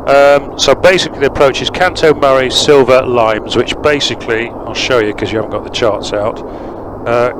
So basically the approach is Canto, Murray, Silver, Limes, which basically, I'll show you because you haven't got the charts out.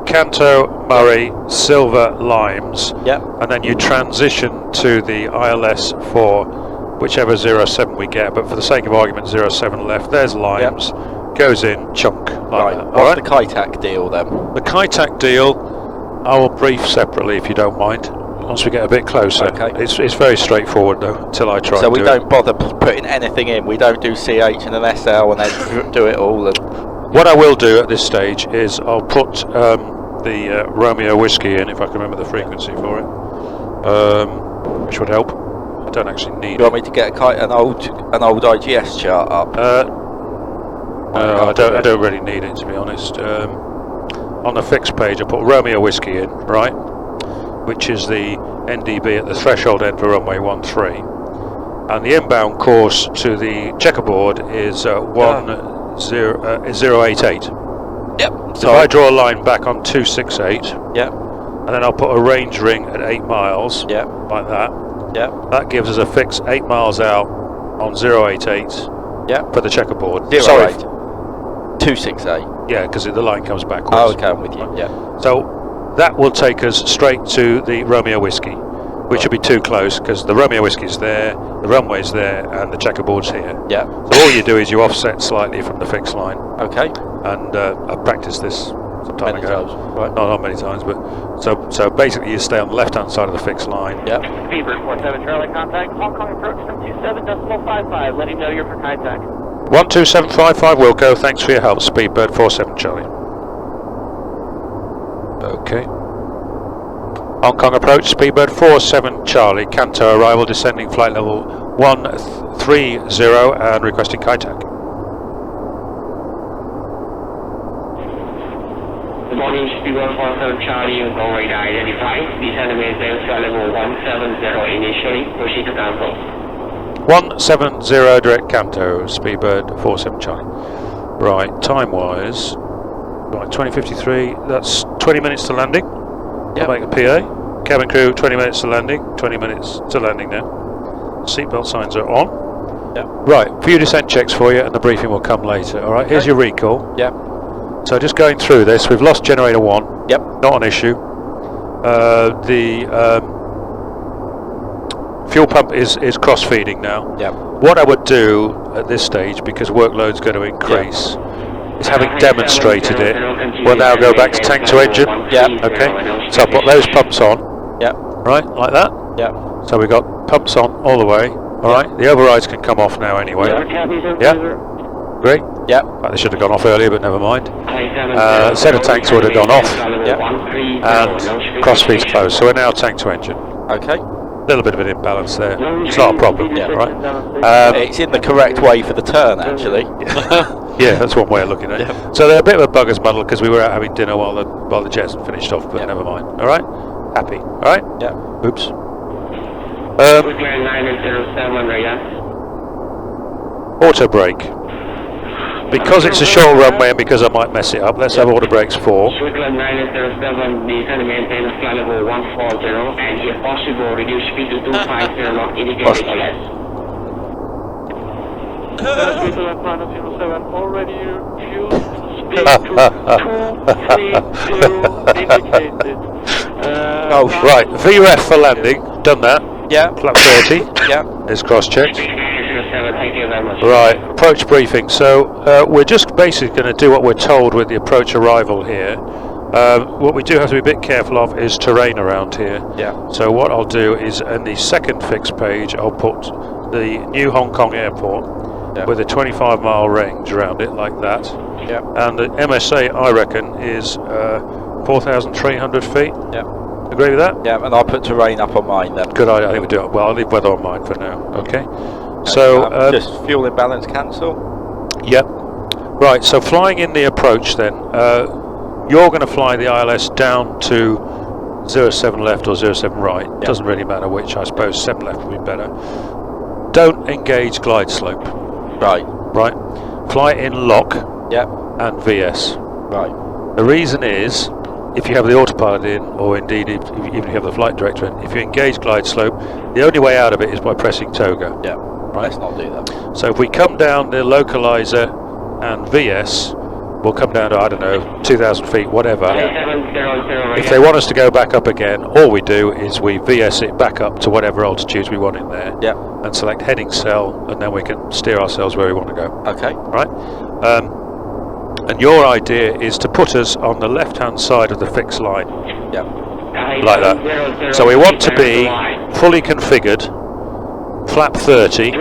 Canto, Murray, Silver, Limes, and then you transition to the ILS for whichever 07 we get, but for the sake of argument 07 left, there's Limes, goes in, chunk, like that. What's the Kitac deal then? The Kitac deal, I will brief separately if you don't mind, once we get a bit closer. Okay. It's very straightforward though, until I try so and do we don't bother putting anything in, we don't do CH and an SL and then do it all. And what I will do at this stage is I'll put the Romeo Whiskey in, if I can remember the frequency for it, which would help. I don't actually need you want me to get an old IGS chart up? I don't really need it, to be honest. On the fixed page I put Romeo Whiskey in, right, which is the NDB at the threshold end for runway 13, and the inbound course to the checkerboard is 088. Yep. So if I draw a line back on 268, and then I'll put a range ring at 8 miles, like that. That gives us a fix 8 miles out on 088 for the checkerboard. 08. 268. Yeah, because the line comes backwards. Oh, okay, I'm with you. So that will take us straight to the Romeo Whiskey, which would be too close because the Romeo Whiskey's there, the runway's there, and the checkerboard's here. So all you do is you offset slightly from the fixed line. Okay. And I practiced this some time ago. Right. Not many times, but so basically you stay on the left-hand side of the fixed line. Speedbird 47 Charlie, contact Hong Kong approach 727.55. Let him know you're for contact. 12755 Wilco, thanks for your help. Speedbird 47 Charlie. Okay. Hong Kong approach, Speedbird 47 Charlie, Canto arrival, descending flight level 130 and requesting Kitac. Good morning, Speedbird 47 Charlie, Runway identified. Descend maintain flight level 170 initially, proceed to Canto. 170 direct Canto, Speedbird 47 Charlie. Right, time-wise, right, 2053, that's 20 minutes to landing. I'll make a PA. Cabin crew, 20 minutes to landing. 20 minutes to landing now. Seatbelt signs are on. Right, few descent checks for you and the briefing will come later. Alright, here's your recall. So just going through this, we've lost generator 1. Not an issue. The fuel pump is cross-feeding now. What I would do at this stage, because workload's going to increase, is having demonstrated it, we'll now go back to tank to engine. Okay, so I'll put those pumps on. Right, like that. So we've got pumps on all the way. Alright, the overrides can come off now anyway. Great. They should have gone off earlier, but never mind. Set of tanks would have gone off. And crossfeed's closed, so we're now tank to engine. Okay. A little bit of an imbalance there. It's not a problem, right? It's in the correct way for the turn, actually. Yeah, that's one way of looking at it. So they're a bit of a bugger's muddle because we were out having dinner while the jets had finished off, but never mind. All right, happy. All right. Oops. Auto brake. Because it's a short runway and because I might mess it up, let's have auto brakes for. Switzerland 907, descend and maintain flight level 140, and if possible, reduce speed to 250 knot, indicating LS. Switzerland 907, already reduced speed to 230, indicated. Right, VREF for landing, done that. Flap 40. It's cross-checked. Thank you very much. Right, approach briefing. So we're just basically going to do what we're told with the approach arrival here. What we do have to be a bit careful of is terrain around here. So what I'll do is in the second fixed page I'll put the new Hong Kong airport with a 25-mile range around it like that. And the MSA I reckon is 4,300 feet. Agree with that? And I'll put terrain up on mine then. Good idea, I think we do it. Well, I'll leave weather on mine for now, okay? So just fuel imbalance cancel. Right, so flying in the approach then, you're going to fly the ILS down to 07 left or 07 right. Doesn't really matter which, I suppose 7 left would be better. Don't engage glide slope. Right. Fly in lock and VS. The reason is, if you have the autopilot in, or indeed even if you have the flight director in, if you engage glide slope, the only way out of it is by pressing toga. Right? Let's not do that. So if we come down the localizer and VS, we'll come down to, I don't know, 2,000 feet, whatever. If they want us to go back up again, all we do is we VS it back up to whatever altitudes we want in there, and select heading cell, and then we can steer ourselves where we want to go. Okay. Right? And your idea is to put us on the left-hand side of the fixed line. Yep. Like that. So we want to be fully configured, flap 30,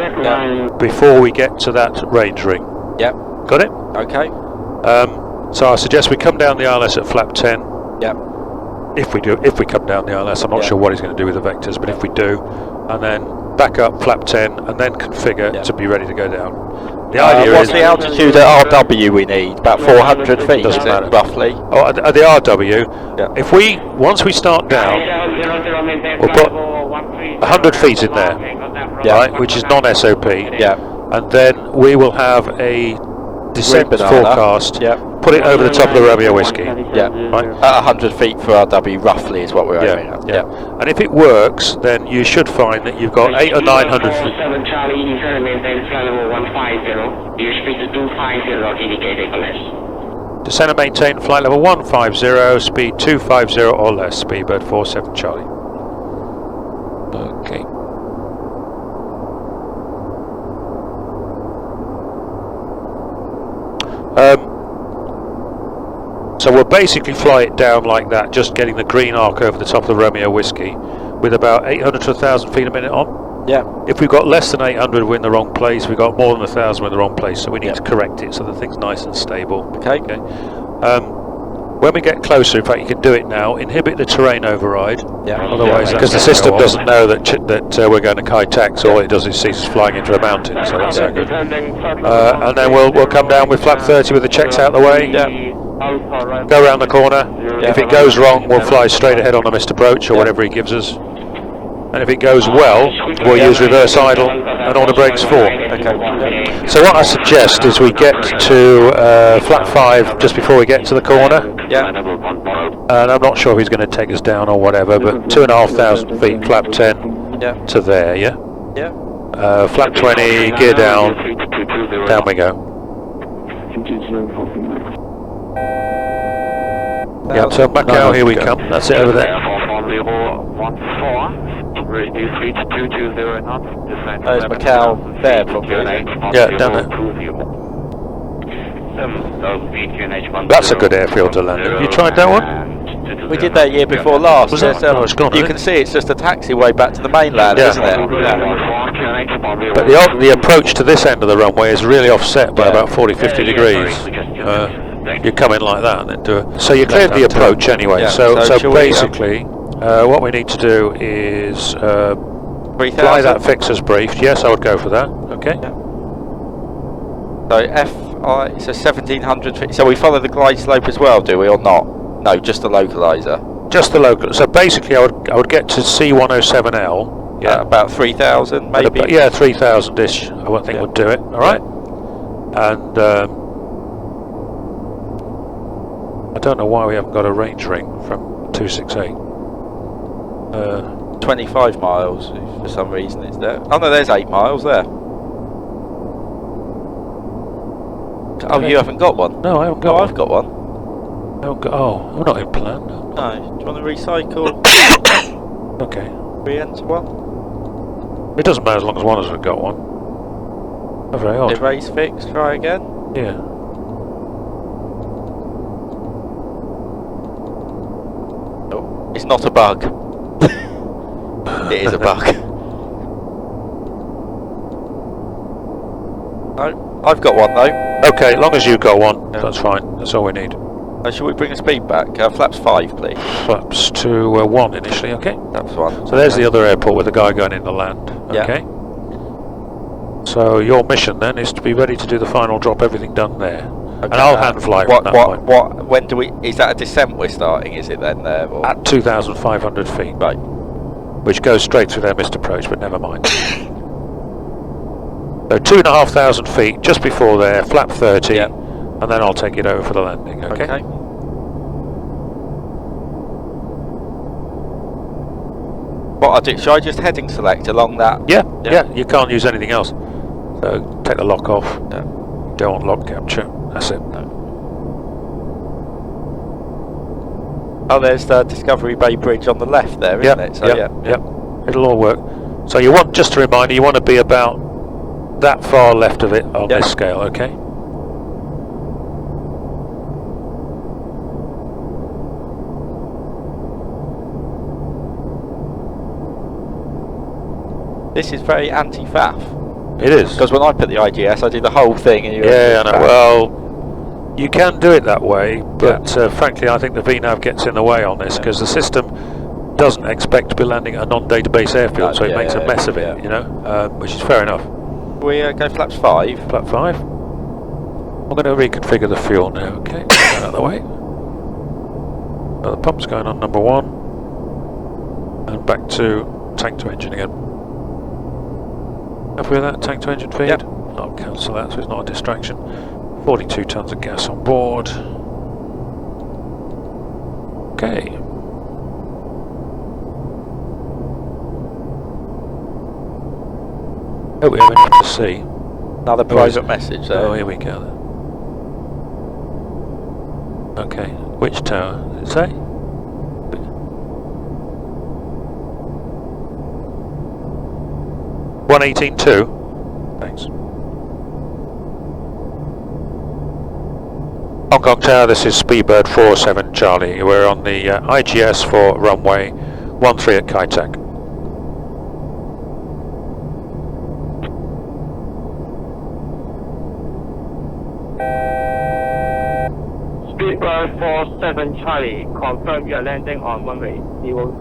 before we get to that range ring. Yep. Got it? Okay. So I suggest we come down the ILS at flap 10. Yep. If we come down the ILS, I'm not sure what he's going to do with the vectors, but if we do, and then back up flap 10, and then configure to be ready to go down. The idea what's is the altitude at RW we need? About 400 feet, doesn't matter. roughly. Oh, at the RW, if once we start down, we'll put 100 feet in there, right, which is non-SOP, and then we will have a descent forecast, put it over the top of the Romeo Whiskey. Right? At 100 feet for RW, roughly, is what we're aiming at. And if it works, then you should find that you've got 800 or 900 feet. Charlie, internal maintain flight level 150. You speed to 250, indicate egress. Descend and maintain flight level 150, speed 250 or less, Speedbird 47 Charlie. Okay. So we'll basically fly it down like that, just getting the green arc over the top of the Romeo Whiskey, with about 800 to 1,000 feet a minute on. If we've got less than 800, we're in the wrong place. If we've got more than 1,000, we're in the wrong place. So we need to correct it so the thing's nice and stable. Okay. When we get closer, in fact, you can do it now. Inhibit the terrain override. Otherwise, because the system doesn't know that we're going to Kai tax. All it does is sees us flying into a mountain. So that's no good. And then we'll come down with flap 30 with the checks out the way. Go around the corner. If it goes wrong, we'll fly straight ahead on a missed approach or whatever he gives us. And if it goes well, we'll use reverse idle and on the brakes 4. Okay. So what I suggest is we get to flap 5 just before we get to the corner. And I'm not sure if he's going to take us down or whatever, but 2,500 feet, flap 10 to there, flap 20, gear down, down we go. So Macau, here we come. That's it over there. There's Macau there, probably. Down there. That's a good airfield to land in. Have you tried that one? We did that year before last. Was it? Oh, it's gone, you can see it's just a taxiway back to the mainland, isn't it? But the approach to this end of the runway is really offset by about 40-50 degrees. You come in like that and then do it. So you cleared the approach anyway. So basically, what we need to do is fly that fixer's briefed. Yes, I would go for that. Okay. So so 1,700 feet. So we follow the glide slope as well, do we, or not? No, just the localizer. Just the local. So basically, I would get to C107L. About 3,000, maybe. 3,000-ish. I would think would do it. All right. And I don't know why we haven't got a range ring from 268. 25 miles for some reason it's there. Oh no, there's 8 miles there. Oh, you haven't got one? No, I haven't got one. I've got one. We're not in plan. No. Do you want to recycle? Okay. Re-enter one? It doesn't matter as long as one of us have got one. Very odd. Erase, fix, try again? Yeah. Oh, it's not a bug. It is a bug. No, I've got one though. Okay, as long as you've got one, that's fine. That's all we need. Shall we bring the speed back? Flaps 5, please. Flaps to 1 initially, okay? Flaps 1. So there's the other airport with the guy going in to land, okay? So your mission then is to be ready to do the final drop, everything done there. Okay. And I'll hand fly from that point. When do we, is that a descent we're starting, is it then there? Or? At 2,500 feet. Right. Which goes straight through their missed approach, but never mind. So 2,500 feet, just before there, flap 30, and then I'll take it over for the landing, okay? What I'll do, should I just heading select along that? Yeah, you can't use anything else. So take the lock off. No. Don't want lock capture. That's it. No. Oh, there's the Discovery Bay Bridge on the left there, isn't it? So, yep. It'll all work. So you want, just a reminder, you want to be about that far left of it on this scale, okay? This is very anti-faff. It is. Because when I put the IGS, I do the whole thing. And Yeah, I know. Well, you can do it that way, but frankly, I think the VNAV gets in the way on this because the system doesn't expect to be landing at a non-database airfield, so it makes a mess of it, you know, which is fair enough. We go flaps 5. Flap 5. I'm going to reconfigure the fuel now, okay? Get that out of the way. The pump's going on number 1. And back to tank to engine again. Happy with that? Tank to engine feed? Yep. I'll cancel that so it's not a distraction. 42 tons of gas on board. Okay. Oh, we have enough to see. Another private message there. Oh, here we go then. Okay, which tower? Did it say? 118.2. Thanks. Hong Kong Tower, this is Speedbird 47 Charlie. We're on the IGS for runway 13 at Kai Tak. Speedbird 47 Charlie, confirm you're landing on runway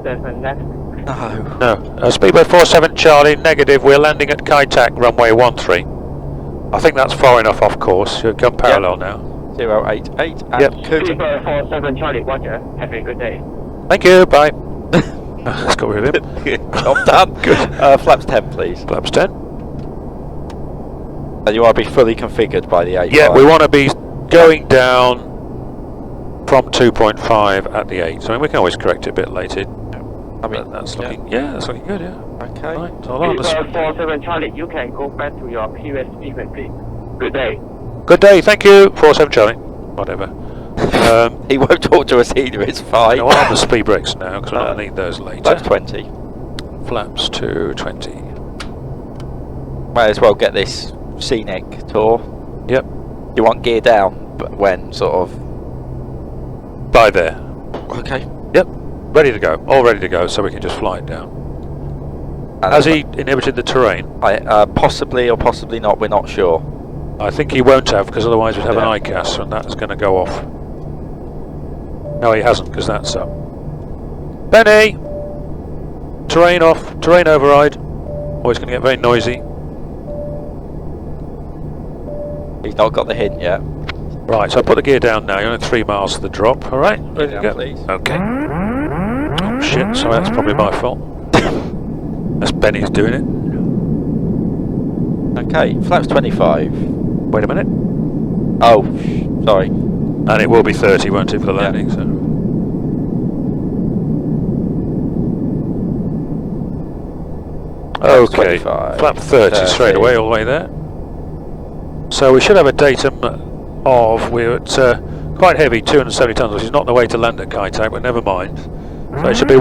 07 left. No. Speedbird 47 Charlie, negative. We're landing at Kai Tak, runway 13. I think that's far enough off course. You've gone parallel now. 088 and Yep. Speedbird 47 Charlie, Roger. Have a good day. Thank you, bye. Let's get rid of him. Job done. Good. Flaps 10, please. Flaps 10. And you want to be fully configured by the 8. Yeah, we want to be going down from 2.5 at the 8. So I mean, we can always correct it a bit later. I mean, that's looking, that's looking good, yeah. Okay. Right, so I'll Speedbird 47 Charlie, you can go back to your previous frequency. Good day. Good day, thank you. 47 Charlie. Whatever. He won't talk to us either, it's fine. We're on the speed brakes now because we're going to need those later. Flaps 20. Flaps to 20. Might as well get this scenic tour. Yep. You want gear down, but when sort of... By there. Okay. Yep. Ready to go. All ready to go, so we can just fly it down. And Has he inhibited the terrain? Possibly or possibly not, we're not sure. I think he won't have, because otherwise we'd have an ICAS and that's going to go off. No, he hasn't, because that's up. Benny! Terrain off. Terrain override. Oh, it's going to get very noisy. He's not got the hint yet. Right, so I'll put the gear down now. You're only 3 miles to the drop. Alright, ready to go? Please. Okay. Oh shit, sorry, that's probably my fault. That's Benny's doing it. Okay, flaps 25. Wait a minute. Oh, sorry. And it will be 30, won't it, for the landing? So. Okay, 25. flap 30 straight away, all the way there. So we should have a datum of, we're at quite heavy, 270 tons, which is not the way to land at Kai Tak, but never mind. So it should be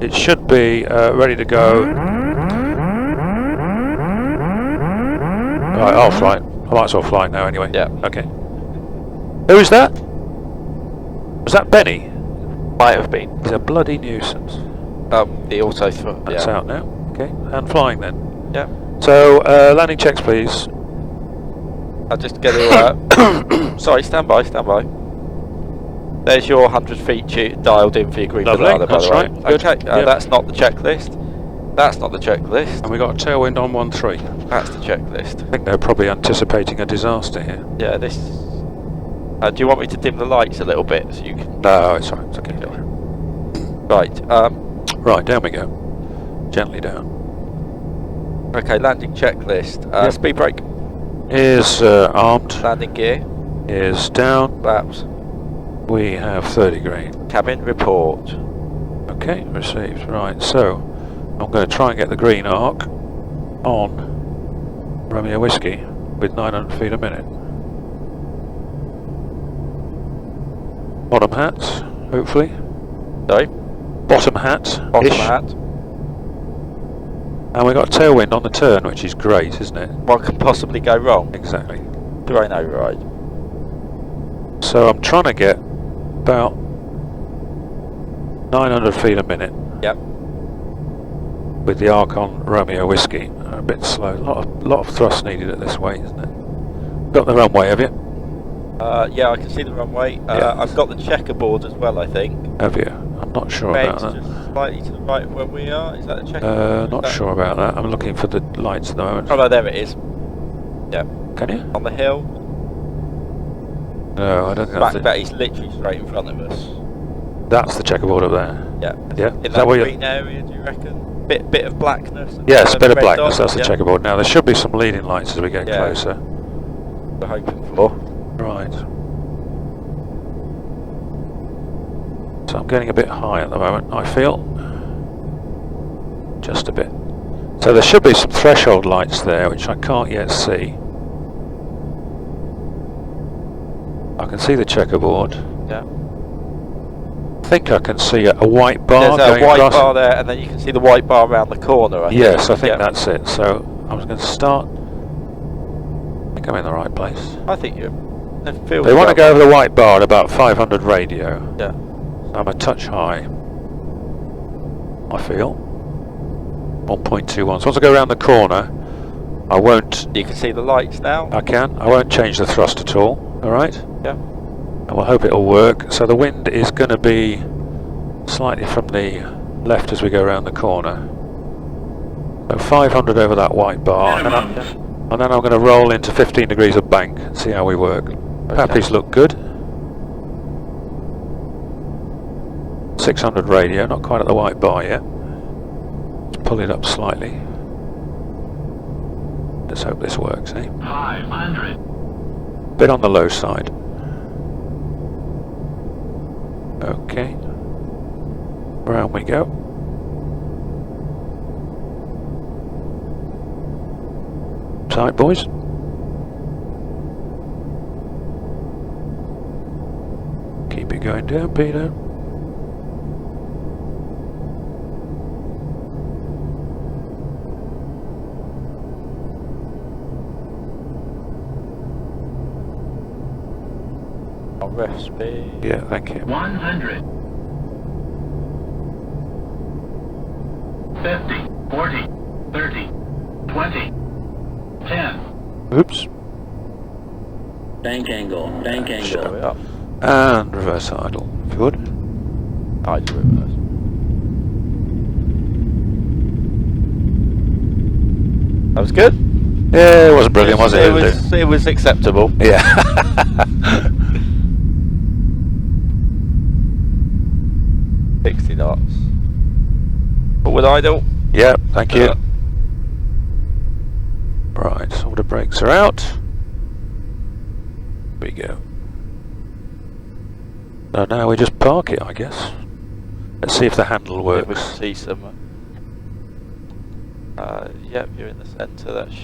it should be ready to go. Right, I'll fly. I might as well fly now anyway. Yeah. Okay. Who is that? Was that Benny? Might have been. He's a bloody nuisance. The auto throw. That's out now. Okay, and flying then. Yeah. So, landing checks please. I'll just get it. Sorry, stand by. There's your 100 feet dialed in for your green Lovely, banana, by that's the way. right. Good. Okay, Yep. that's not the checklist. That's not the checklist. And we got a tailwind on 13. That's the checklist. I think they're probably anticipating a disaster here. Yeah, this... do you want me to dim the lights a little bit so you can... No, it's alright, it's okay. Right, Right, down we go. Gently down. okay, landing checklist. Yep. Speed brake. Is armed. Landing gear. Is down. Flaps. We have 30 green. Cabin report. Okay, received. Right, so I'm going to try and get the green arc on Romeo Whiskey with 900 feet a minute. Bottom hat, hopefully. Sorry? Bottom hat. Bottom hat. And we got a tailwind on the turn, which is great, isn't it? What can possibly go wrong? Exactly. Terrain override. So I'm trying to get about 900 feet a minute. Yep. With the arc on Romeo Whiskey. A bit slow. A lot of thrust needed at this weight, isn't it? Got the runway, have you? Yeah, I can see the runway. Yeah. I've got the checkerboard as well, I think. Have you? I'm not sure about that. Just slightly to the right of where we are. Is that the checkerboard? Not sure about that. I'm looking for the lights at the moment. Oh no, there it is. Yeah. Can you? On the hill. No, I don't think that's Back bet, he's literally straight in front of us. That's the checkerboard up there. Yeah. Yeah. In Is that where green area, do you reckon? Bit of blackness. Yes, a bit of red blackness. dots, That's the checkerboard. Now there should be some leading lights as we get Yeah. closer. We're hoping for. Right. So I'm getting a bit high at the moment, I feel. Just a bit. So there should be some threshold lights there, which I can't yet see. I can see the checkerboard. Yeah. I think I can see a white bar There's going a white across. bar there, and then you can see the white bar around the corner. Yes, I think Yeah. that's it. So I was going to start. I think I'm in the right place. I think you. Feel They want to go over the white bar at about 500 radio. Yeah. So I'm a touch high. I feel 1.21. So once I go around the corner, I won't. You can see the lights now. I can. I won't change the thrust at all. All right. Yeah. And we'll hope it'll work. So the wind is going to be slightly from the left as we go around the corner. So 500 over that white bar, and then I'm going to roll into 15 degrees of bank and see how we work. Pappies look good. 600 radio, not quite at the white bar yet. Let's pull it up slightly. Let's hope this works, eh? 500. Bit on the low side. Okay. Round we go. Tight, boys. Keep it going down, Peter. Ref speed. Yeah, thank you. 100. 50. 40. 30. 20. 10. Oops. Bank angle, bank Show angle. it up. And reverse idle, if you would. I do reverse. That was good. Yeah, it wasn't brilliant, was it? It was acceptable. Yeah. 60 knots. Forward idle. Yeah, thank you. Right, so the brakes are out. Here we go. So now we just park it, I guess. Let's see if the handle We can works. see some. Yep, you're in the centre. That's